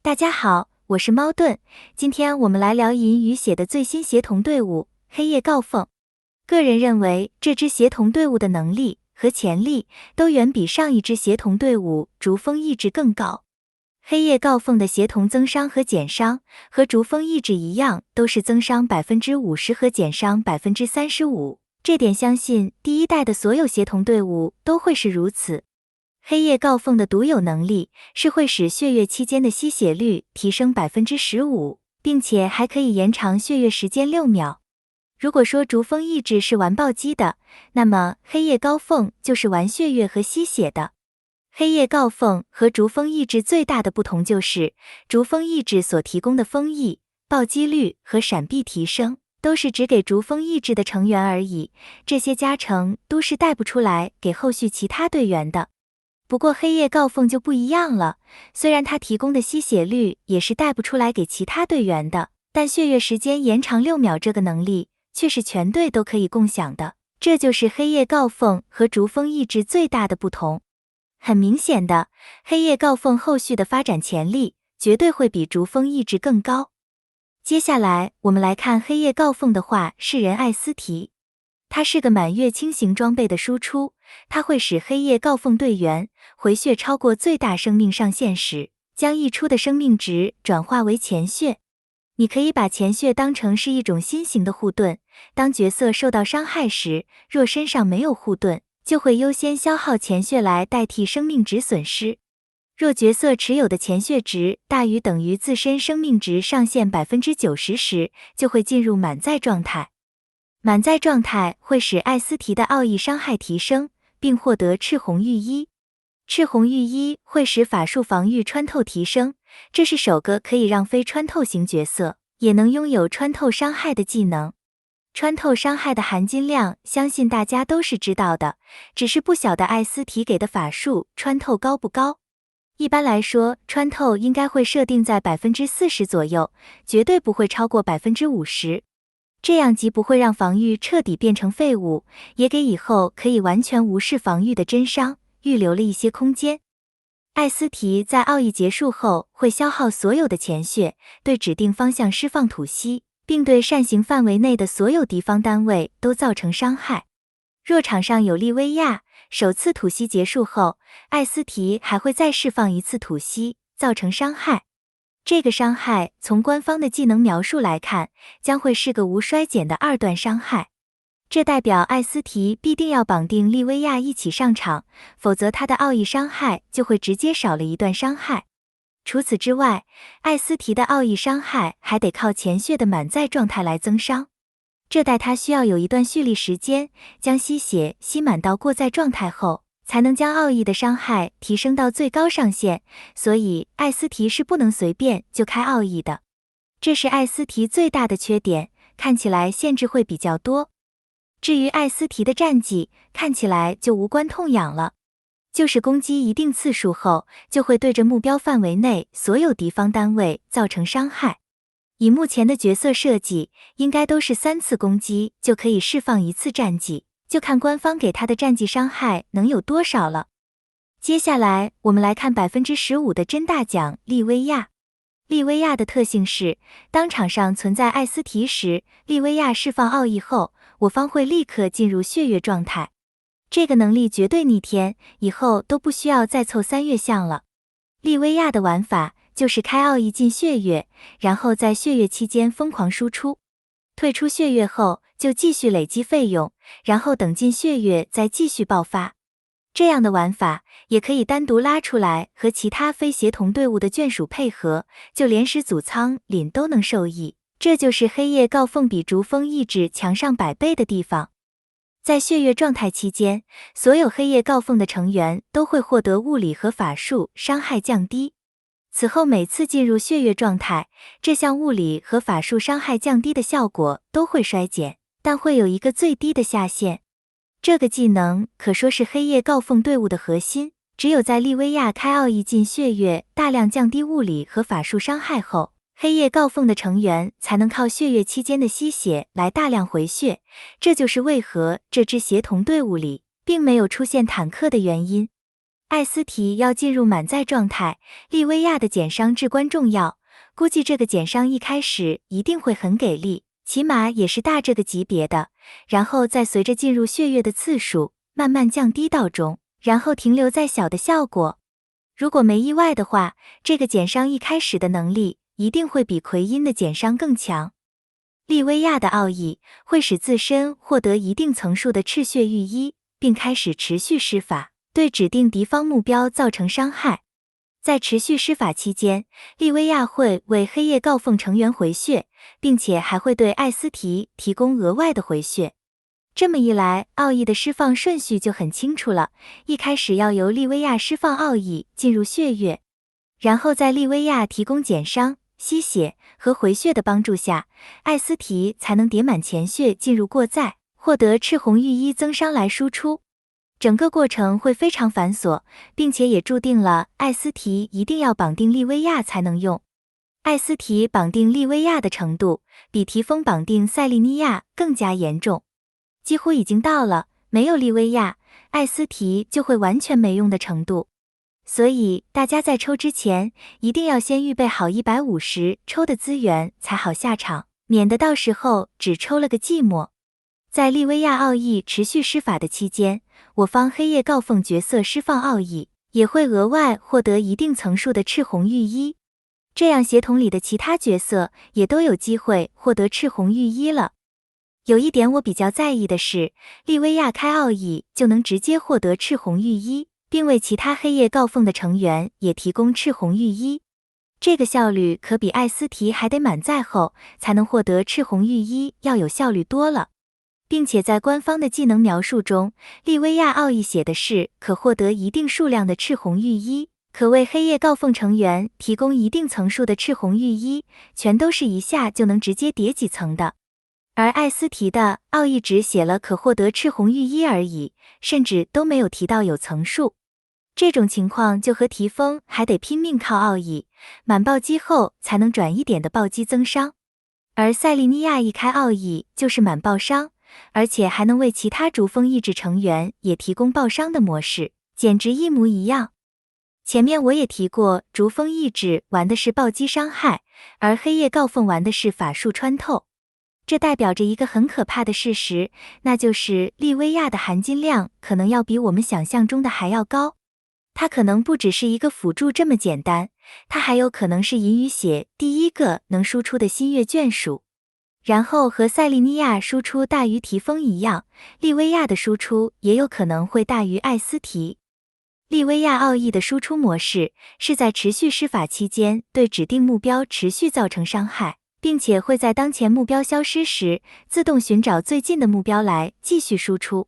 大家好，我是貓盾，今天我們來聊銀宇寫的最新協同隊伍黑夜告鳳。個人認為，這支協同隊伍的能力和潛力都遠比上一支協同隊伍逐風意志更高。黑夜告鳳的協同增傷和減傷和逐風意志一樣，都是增傷 50% 和減傷 35%， 這點相信第一代的所有協同隊伍都會是如此。黑夜告鳳的獨有能力是會使血月期間的吸血率提升 15%， 並且還可以延長血月時間6秒。如果說逐風意志是玩暴擊的，那麼黑夜告鳳就是玩血月和吸血的。黑夜告鳳和逐風意志最大的不同就是，逐風意志所提供的風翼、暴擊率和閃避提升，都是只給逐風意志的成員而已，這些加成都是帶不出來給後續其他隊員的。不過黑夜告鳳就不一樣了，雖然它提供的吸血率也是帶不出來給其他隊員的，但血月時間延長6秒這個能力卻是全隊都可以共享的，這就是黑夜告鳳和逐風意志最大的不同。很明顯的，黑夜告鳳後續的發展潛力絕對會比逐風意志更高。接下來我們來看黑夜告鳳的話事人艾斯提，它是個滿月輕型裝備的輸出，它會使黑夜告鳳隊員回血超過最大生命上限時，將溢出的生命值轉化為錢血。你可以把錢血當成是一種新型的護盾，當角色受到傷害時，若身上沒有護盾，就會優先消耗錢血來代替生命值損失。若角色持有的錢血值大於等於自身生命值上限 90% 時，就會進入滿載狀態。滿載狀態會使艾斯提的奧義傷害提升，並獲得赤紅御衣。赤紅御衣會使法術防禦穿透提升，這是首個可以讓非穿透型角色也能擁有穿透傷害的技能。穿透傷害的含金量相信大家都是知道的，只是不曉得艾斯提給的法術穿透高不高。一般來說，穿透應該會設定在 40% 左右，絕對不會超過 50%。這樣既不會讓防禦徹底變成廢物，也給以後可以完全無視防禦的真傷預留了一些空間。艾斯提在奧義結束後會消耗所有的錢血，對指定方向釋放吐息，並對扇形範圍內的所有敵方單位都造成傷害。若場上有利威亞，首次吐息結束後，艾斯提還會再釋放一次吐息，造成傷害。這個傷害從官方的技能描述來看，將會是個無衰減的2段傷害。這代表艾斯提必定要綁定利威亞一起上場，否則他的奧義傷害就會直接少了1段傷害。除此之外，艾斯提的奧義傷害還得靠錢血的滿載狀態來增傷，這代他需要有一段蓄力時間，將吸血吸滿到過載狀態後，才能將奧義的傷害提升到最高上限，所以艾斯提是不能隨便就開奧義的。這是艾斯提最大的缺點，看起來限制會比較多。至於艾斯提的戰績，看起來就無關痛癢了，就是攻擊一定次數後，就會對着目標範圍內所有敵方單位造成傷害。以目前的角色設計，應該都是3次攻擊就可以釋放1次戰績，就看官方給他的戰績傷害能有多少了。接下來我們來看 15% 的真大獎利威亞。利威亞的特性是，當場上存在艾斯提時，利威亞釋放奧義後，我方會立刻進入血月狀態。這個能力絕對逆天，以後都不需要再湊3月相了。利威亞的玩法就是開奧義進血月，然後在血月期間瘋狂輸出，退出血月後就繼續累積費用，然後等進血月再繼續爆發。這樣的玩法也可以單獨拉出來和其他非協同隊伍的眷屬配合，就連使組倉廩都能受益。這就是黑夜告鳳比逐風意志強上100倍的地方。在血月狀態期間，所有黑夜告鳳的成員都會獲得物理和法術傷害降低。此後每次進入血月狀態，這項物理和法術傷害降低的效果都會衰減，但會有一個最低的下限。這個技能可說是黑夜告鳳隊伍的核心，只有在利威亞開奧義進血月大量降低物理和法術傷害後，黑夜告鳳的成員才能靠血月期間的吸血來大量回血，這就是為何這支協同队伍裡並沒有出現坦克的原因。艾斯提要進入滿載狀態，利威亞的減傷至關重要。估計這個減傷一開始一定會很給力，起碼也是大這個級別的，然後再隨着進入血液的次數慢慢降低到中，然後停留在小的效果。如果沒意外的話，這個減傷一開始的能力一定會比奎因的減傷更強。利威亞的奧義會使自身獲得一定層數的赤血御衣，並開始持續施法，對指定敵方目標造成傷害。在持續施法期間，利威亞會為黑夜誥鳳成員回血，並且還會對艾斯提提供額外的回血。這麼一來，奧義的釋放順序就很清楚了。一開始要由利威亞釋放奧義進入血液，然後在利威亞提供減傷、吸血和回血的幫助下，艾斯提才能疊滿錢血進入過載，獲得赤紅御衣增傷來輸出。整個過程會非常繁瑣，並且也注定了艾斯提一定要綁定利威亞才能用。艾斯提綁定利威亞的程度，比提豐綁定塞利尼亞更加嚴重，幾乎已經到了沒有利威亞，艾斯提就會完全沒用的程度。所以大家在抽之前，一定要先預備好150抽的資源才好下場，免得到時候只抽了個寂寞。在利威亞奧義持續施法的期間，我方黑夜誥鳳角色釋放奧義，也會額外獲得一定層數的赤紅御衣。這樣協同裡的其他角色也都有機會獲得赤紅御衣了。有一點我比較在意的是，利威亞開奧義就能直接獲得赤紅御衣，並為其他黑夜誥鳳的成員也提供赤紅御衣。這個效率可比艾斯提還得滿載後才能獲得赤紅御衣要有效率多了。並且在官方的技能描述中，利威亞奧義寫的是可獲得一定數量的赤紅御衣，可為黑夜誥鳳成員提供一定層數的赤紅御衣，全都是一下就能直接疊幾層的。而艾斯提的奧義只寫了可獲得赤紅御衣而已，甚至都沒有提到有層數。這種情況就和提豐還得拼命靠奧義滿暴擊後才能轉一點的暴擊增傷，而塞利尼亞一開奧義就是滿暴傷，而且還能為其他逐風意志成員也提供暴傷的模式，簡直一模一樣。前面我也提過，逐風意志玩的是暴擊傷害，而黑夜誥鳳玩的是法術穿透。這代表着一個很可怕的事實，那就是利威亞的含金量可能要比我們想象中的還要高。它可能不只是一個輔助這麼簡單，它還有可能是銀與血第一個能輸出的新月眷屬。然後和塞利尼亞輸出大於提豐一樣，利威亞的輸出也有可能會大於艾斯提。利威亞奧義的輸出模式是在持續施法期間對指定目標持續造成傷害，並且會在當前目標消失時自動尋找最近的目標來繼續輸出。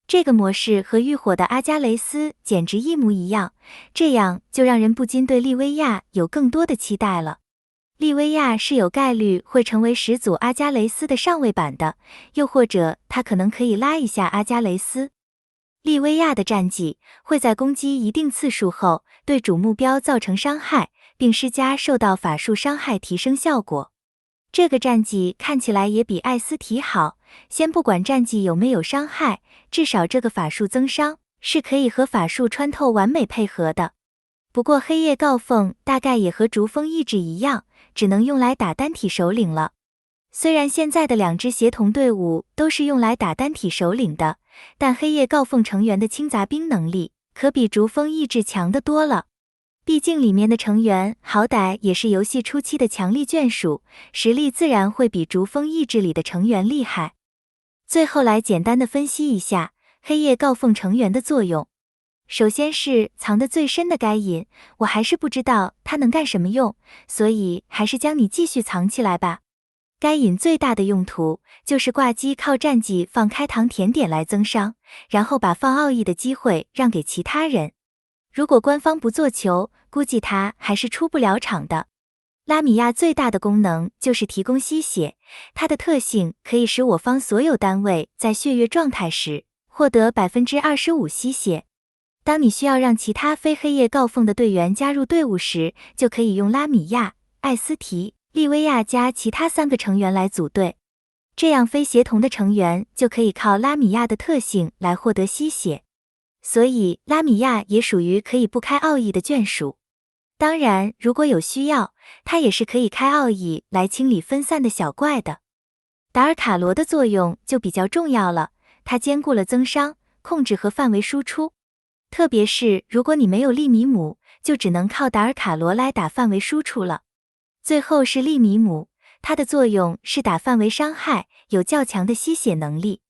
這個模式和浴火的阿加雷斯簡直一模一樣，這樣就讓人不禁對利威亞有更多的期待了。利威亞是有概率會成為始祖阿加雷斯的上位版的，又或者他可能可以拉一下阿加雷斯。利威亞的戰績會在攻擊一定次數後對主目標造成傷害，並施加受到法術傷害提升效果。這個戰績看起來也比艾斯提好，先不管戰績有沒有傷害，至少這個法術增傷是可以和法術穿透完美配合的。不過黑夜誥鳳大概也和逐風意志一樣，只能用來打單體首領了。雖然現在的兩支協同隊伍都是用來打單體首領的，但黑夜誥鳳成員的輕雜兵能力可比逐風意志強得多了。畢竟裡面的成員好歹也是遊戲初期的強力眷屬，實力自然會比逐風意志裡的成員厲害。最後來簡單的分析一下黑夜誥鳳成員的作用。首先是藏得最深的該隱，我還是不知道它能幹什麼用，所以還是將你繼續藏起來吧。該隱最大的用途就是掛機靠戰績放開膛甜點來增傷，然後把放奧義的機會讓給其他人。如果官方不做球，估計他還是出不了場的。拉米亞最大的功能就是提供吸血，它的特性可以使我方所有單位在血月狀態時獲得 25% 吸血。當你需要讓其他非黑夜誥鳳的隊員加入隊伍時，就可以用拉米亞、艾斯提、利威亞加其他3個成員來組隊，這樣非協同的成員就可以靠拉米亞的特性來獲得吸血。所以拉米亞也屬於可以不開奧義的眷屬。當然，如果有需要，它也是可以開奧義來清理分散的小怪的。達爾卡羅的作用就比較重要了，它兼顧了增傷、控制和範圍輸出。特別是如果你沒有利米姆，就只能靠達爾卡羅來打範圍輸出了。最後是利米姆，它的作用是打範圍傷害，有較強的吸血能力。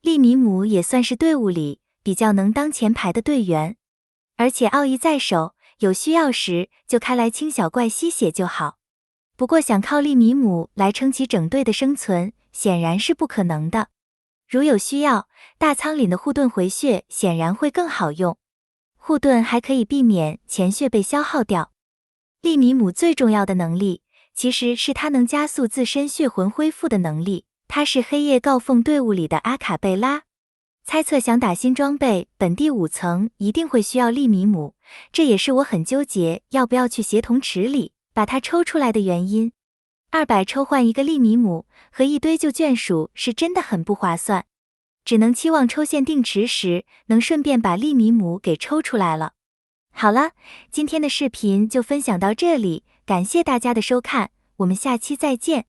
利米姆也算是隊伍裡比較能當前排的隊員，而且奧義在手，有需要時就開來清小怪吸血就好。不過想靠利米姆來撐起整隊的生存，顯然是不可能的。如有需要，大倉廪的護盾回血顯然會更好用。護盾還可以避免前血被消耗掉。利米姆最重要的能力，其實是它能加速自身血魂恢復的能力。它是黑夜告鳳隊伍裡的阿卡貝拉。猜測想打新裝備本地5層一定會需要利米姆，這也是我很糾結要不要去協同池裡把它抽出來的原因。200抽換一個利米姆和一堆舊眷屬是真的很不划算，只能期望抽限定池時能順便把利米姆給抽出來了。好了，今天的視頻就分享到這裡，感謝大家的收看，我們下期再見。